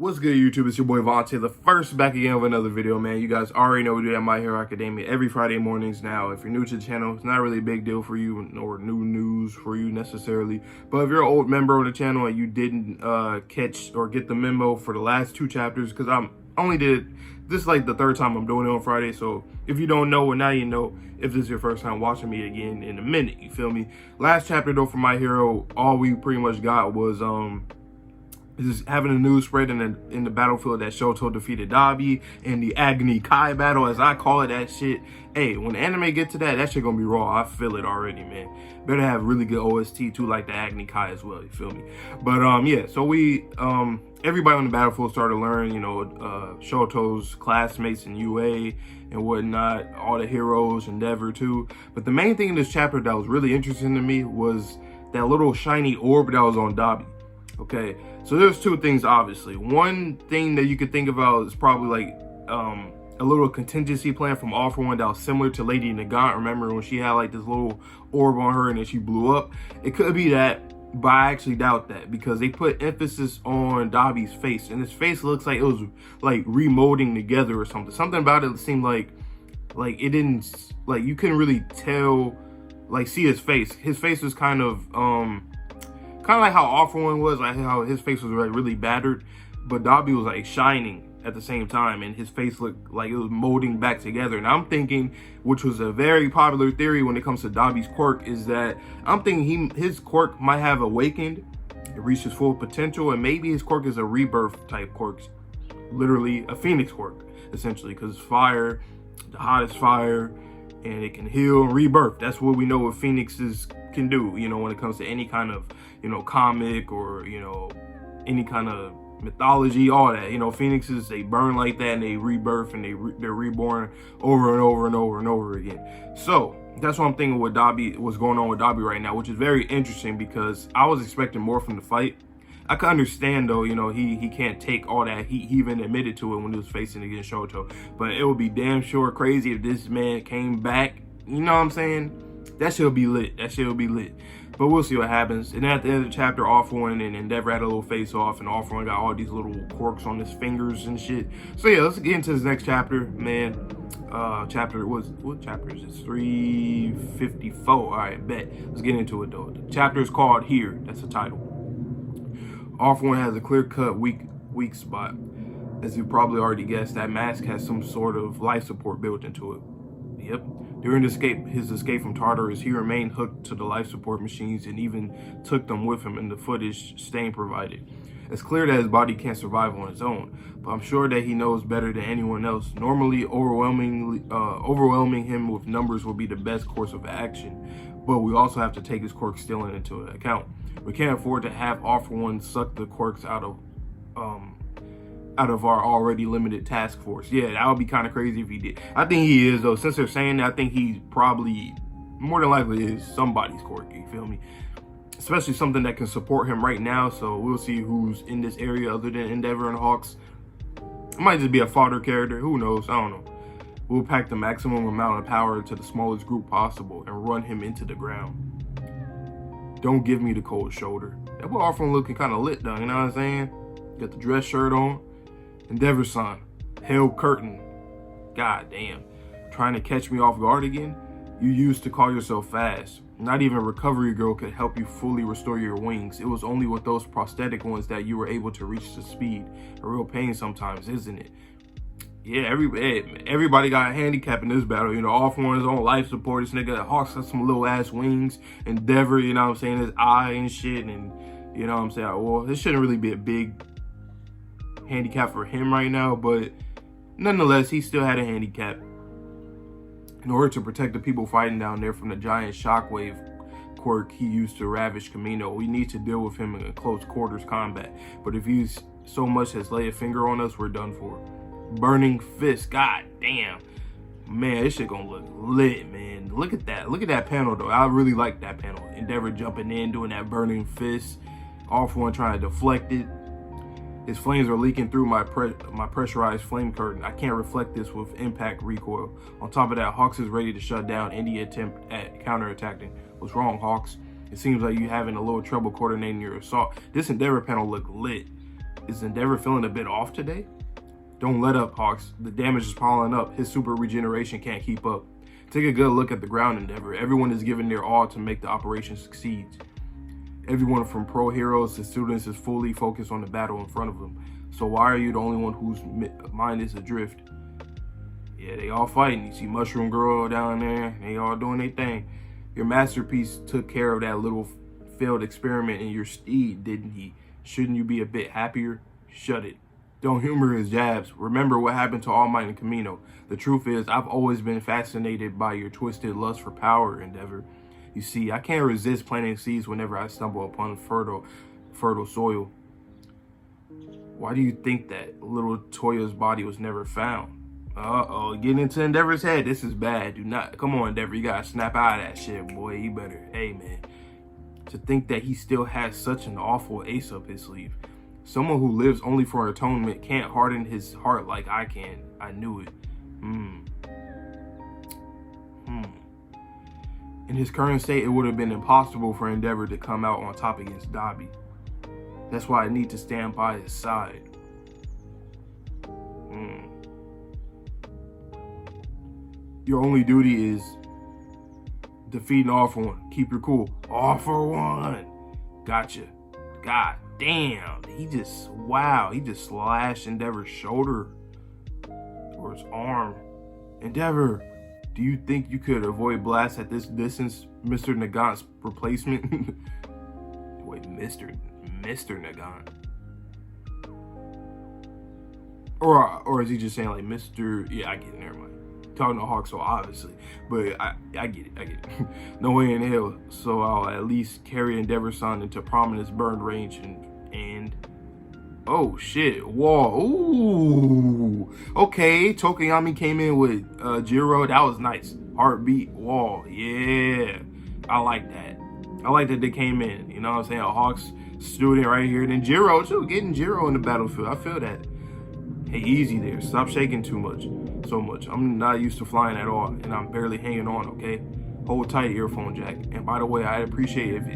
What's good, YouTube? It's your boy Vontae, the first back again with another video, man. You guys already know we do that My Hero Academia every Friday mornings now. If you're new to the channel, it's not really a big deal for you or new news for you necessarily. But if you're an old member of the channel and you didn't catch or get the memo for the last two chapters, because I only did this like the third time I'm doing it on Friday. So if you don't know, well, now you know. If this is your first time watching me again in a minute, you feel me? Last chapter though for My Hero, all we pretty much got was just having a news spread in the battlefield that Shoto defeated Dabi in the Agni Kai battle, as I call it, that shit. Hey, when the anime get to that shit gonna be raw. I feel it already, man. Better have really good OST too, like the Agni Kai as well, you feel me? But yeah, so we everybody on the battlefield started to learn, you know, Shoto's classmates in UA and whatnot, all the heroes, Endeavor too. But the main thing in this chapter that was really interesting to me was that little shiny orb that was on Dabi. Okay, so there's two things, obviously. One thing that you could think about is probably like a little contingency plan from All For One that was similar to Lady Nagant. Remember when she had like this little orb on her and then she blew up? It could be that, but I actually doubt that because they put emphasis on Dabi's face, and his face looks like it was like remolding together or something. Something about it seemed like it didn't, like you couldn't really tell, like see his face. His face was kind of like how All For One was, like how his face was like really battered, but Dabi was like shining at the same time, and his face looked like it was molding back together. And I'm thinking, which was a very popular theory when it comes to Dabi's quirk, is that I'm thinking his quirk might have awakened, it reached its full potential, and maybe his quirk is a rebirth type quirk, literally a phoenix quirk, essentially, because fire, the hottest fire, and it can heal and rebirth. That's what we know what phoenixes can do, you know, when it comes to any kind of, you know, comic or, you know, any kind of mythology, all that. You know, phoenixes, they burn like that and they rebirth and they're reborn over and over and over and over again. So that's what I'm thinking with Dabi, what's going on with Dabi right now, which is very interesting because I was expecting more from the fight. I can understand though, you know, he can't take all that heat. He even admitted to it when he was facing against Shoto. But it would be damn sure crazy if this man came back. You know what I'm saying? That shit'll be lit. That shit'll be lit. But we'll see what happens. And at the end of the chapter, All For One and Endeavor had a little face off, and All For One got all these little quirks on his fingers and shit. So yeah, let's get into this next chapter, man. What chapter is this? 354. All right, bet. Let's get into it though. The chapter is called Here. That's the title. All For One has a clear-cut weak spot. As you probably already guessed, that mask has some sort of life support built into it. Yep. During his escape from Tartarus, he remained hooked to the life support machines and even took them with him in the footage Stain provided. It's clear that his body can't survive on its own, but I'm sure that he knows better than anyone else. Normally, overwhelming him with numbers will be the best course of action, but we also have to take his quirk stealing into account. We can't afford to have All For One suck the quirks out of our already limited task force. Yeah, that would be kind of crazy if he did. I think he is though. Since they're saying that, I think he probably more than likely is somebody's quirk, you feel me? Especially something that can support him right now. So we'll see who's in this area other than Endeavor and Hawks. It might just be a fodder character, who knows, I don't know. We'll pack the maximum amount of power to the smallest group possible and run him into the ground. Don't give me the cold shoulder. That boy All For One looking kind of lit though, you know what I'm saying? Got the dress shirt on. Endeavor-san, Hell Curtain. God damn. Trying to catch me off guard again? You used to call yourself fast. Not even Recovery Girl could help you fully restore your wings. It was only with those prosthetic ones that you were able to reach the speed. A real pain sometimes, isn't it? Yeah, everybody got a handicap in this battle. You know, All For One is on life support. This nigga Hawks got some little ass wings. Endeavor, you know what I'm saying, his eye and shit. And you know what I'm saying? Well, this shouldn't really be a big handicap for him right now, but nonetheless, he still had a handicap. In order to protect the people fighting down there from the giant shockwave quirk he used to ravage Camino, we need to deal with him in close quarters combat. But if he's so much as lay a finger on us, we're done for. Burning Fist, god damn. Man, this shit gonna look lit, man. Look at that. Look at that panel though. I really like that panel. Endeavor jumping in, doing that Burning Fist. All For One trying to deflect it. His flames are leaking through my pressurized flame curtain. I can't reflect this with impact recoil. On top of that, Hawks is ready to shut down any attempt at counterattacking. What's wrong, Hawks? It seems like you're having a little trouble coordinating your assault. This Endeavor panel looked lit. Is Endeavor feeling a bit off today? Don't let up, Hawks. The damage is piling up. His super regeneration can't keep up. Take a good look at the ground, Endeavor. Everyone is giving their all to make the operation succeed. Everyone from pro heroes to students is fully focused on the battle in front of them. So why are you the only one whose mind is adrift? Yeah, they all fighting. You see Mushroom Girl down there. They all doing their thing. Your masterpiece took care of that little failed experiment in your steed, didn't he? Shouldn't you be a bit happier? Shut it. Don't humor his jabs. Remember what happened to All Might and Camino. The truth is, I've always been fascinated by your twisted lust for power, Endeavor. You see, I can't resist planting seeds whenever I stumble upon fertile soil. Why do you think that little Touya's body was never found? Uh-oh, getting into Endeavor's head. This is bad. Do not. Come on, Endeavor. You gotta snap out of that shit, boy. You better. Hey, man. To think that he still has such an awful ace up his sleeve. Someone who lives only for atonement can't harden his heart like I can. I knew it. In his current state, it would have been impossible for Endeavor to come out on top against Dabi. That's why I need to stand by his side. Your only duty is defeating All For One. Keep your cool. All For One. Gotcha. God damn. He just slashed Endeavor's shoulder or his arm. Endeavor, do you think you could avoid blast at this distance, Mr. Nagant's replacement? Wait, Mr. Nagant. Or is he just saying like Mr. Yeah, I get it, never mind. Talking to Hawk so obviously, but I get it. No way in hell. So I'll at least carry Endeavor-san into prominence burned range and oh shit, wall. Ooh, okay. Tokoyami came in with Jirou. That was nice. Heartbeat wall. Yeah, I like that. I like that they came in. You know what I'm saying? A Hawks student right here. Then Jirou too, getting Jirou in the battlefield. I feel that. Hey, easy there. Stop shaking so much. I'm not used to flying at all, and I'm barely hanging on, okay? Hold tight, earphone jack. And by the way, I'd appreciate if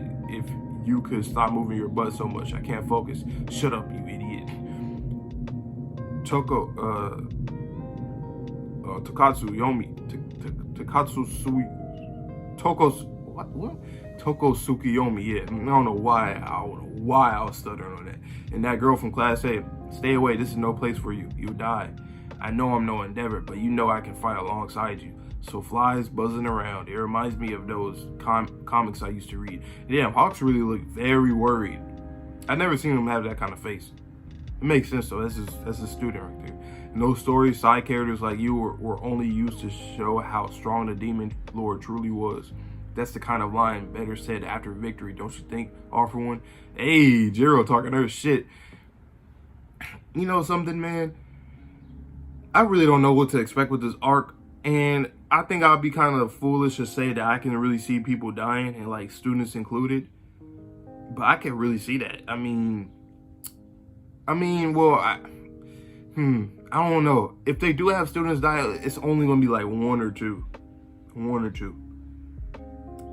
you could stop moving your butt so much. I can't focus. Shut up, you idiot. Tsukuyomi, yeah. I don't know why I was stuttering on that. And that girl from Class A, stay away. This is no place for you. You'll die. I know I'm no Endeavor, but you know I can fight alongside you. So flies buzzing around. It reminds me of those comics I used to read. Damn, Hawks really look very worried. I've never seen him have that kind of face. It makes sense though. That's a student right there. In those stories, side characters like you were only used to show how strong the demon lord truly was. That's the kind of line better said after victory, don't you think? All For One. Hey, Jirou talking her shit. You know something, man? I really don't know what to expect with this arc, and I think I'll be kind of foolish to say that I can really see people dying, and like students included. But I can really see that. I mean, well, I don't know. If they do have students die, it's only gonna be like one or two.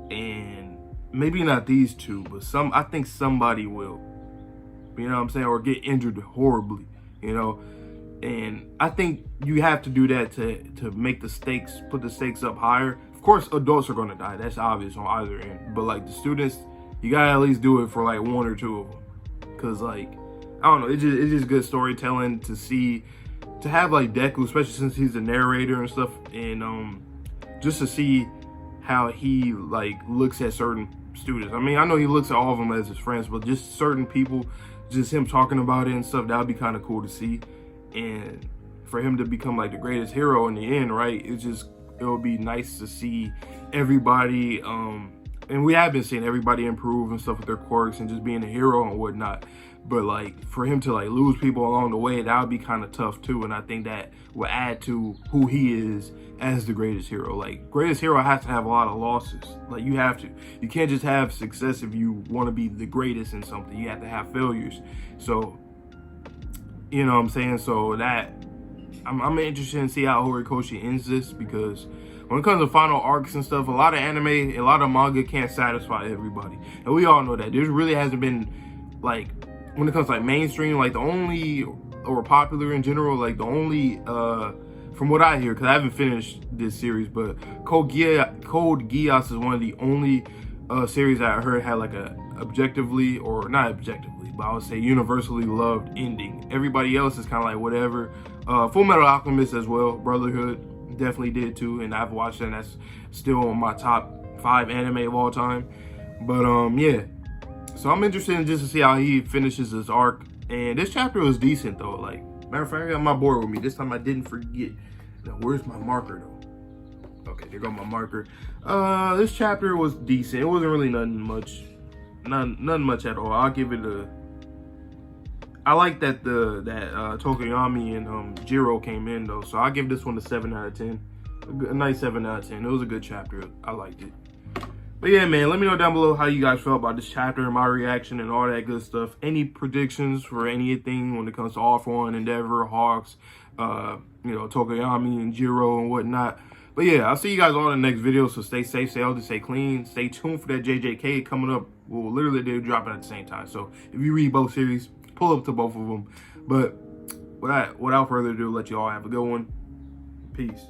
And maybe not these two, but I think somebody will. You know what I'm saying? Or get injured horribly, you know? And I think you have to do that to make the stakes, put the stakes up higher. Of course, adults are gonna die. That's obvious on either end. But like the students, you gotta at least do it for like one or two of them. Cause like, I don't know, it's just good storytelling to have like Deku, especially since he's the narrator and stuff. And just to see how he like looks at certain students. I mean, I know he looks at all of them as his friends, but just certain people, just him talking about it and stuff, that would be kind of cool to see. And for him to become like the greatest hero in the end, right? It'll be nice to see everybody, and we have been seeing everybody improve and stuff with their quirks and just being a hero and whatnot. But like for him to like lose people along the way, that would be kind of tough too. And I think that will add to who he is as the greatest hero. Like greatest hero has to have a lot of losses. Like you have to. You can't just have success if you want to be the greatest in something. You have to have failures. So, you know what I'm saying? So that I'm interested in see how Horikoshi ends this, because when it comes to final arcs and stuff, a lot of anime, a lot of manga can't satisfy everybody. And we all know that. There really hasn't been like when it comes to like mainstream, like the only, or popular in general, like the only, from what I hear, because I haven't finished this series, but Code Geass is one of the only series that I heard had like a objectively, or not objectively, but I would say universally loved ending. Everybody else is kind of like whatever. Full Metal Alchemist as well, Brotherhood definitely did too, and I've watched that, and that's still on my top 5 anime of all time. But yeah, so I'm interested in just to see how he finishes his arc. And this chapter was decent though. Like, matter of fact, I got my board with me this time. I didn't forget. Now, where's my marker though? Okay, there go my marker. This chapter was decent. It wasn't really nothing much at all. I'll give it a. I like that Tokoyami and Jirou came in though, so I'll give this one a 7 out of 10. A nice 7 out of 10. It was a good chapter. I liked it. But yeah, man, let me know down below how you guys felt about this chapter and my reaction and all that good stuff. Any predictions for anything when it comes to All For One, Endeavor, Hawks, Tokoyami and Jirou and whatnot. But yeah, I'll see you guys all in the next video. So stay safe, stay healthy, stay clean. Stay tuned for that JJK coming up. We'll literally do dropping at the same time. So if you read both series, pull up to both of them. But without further ado, let you all have a good one. Peace.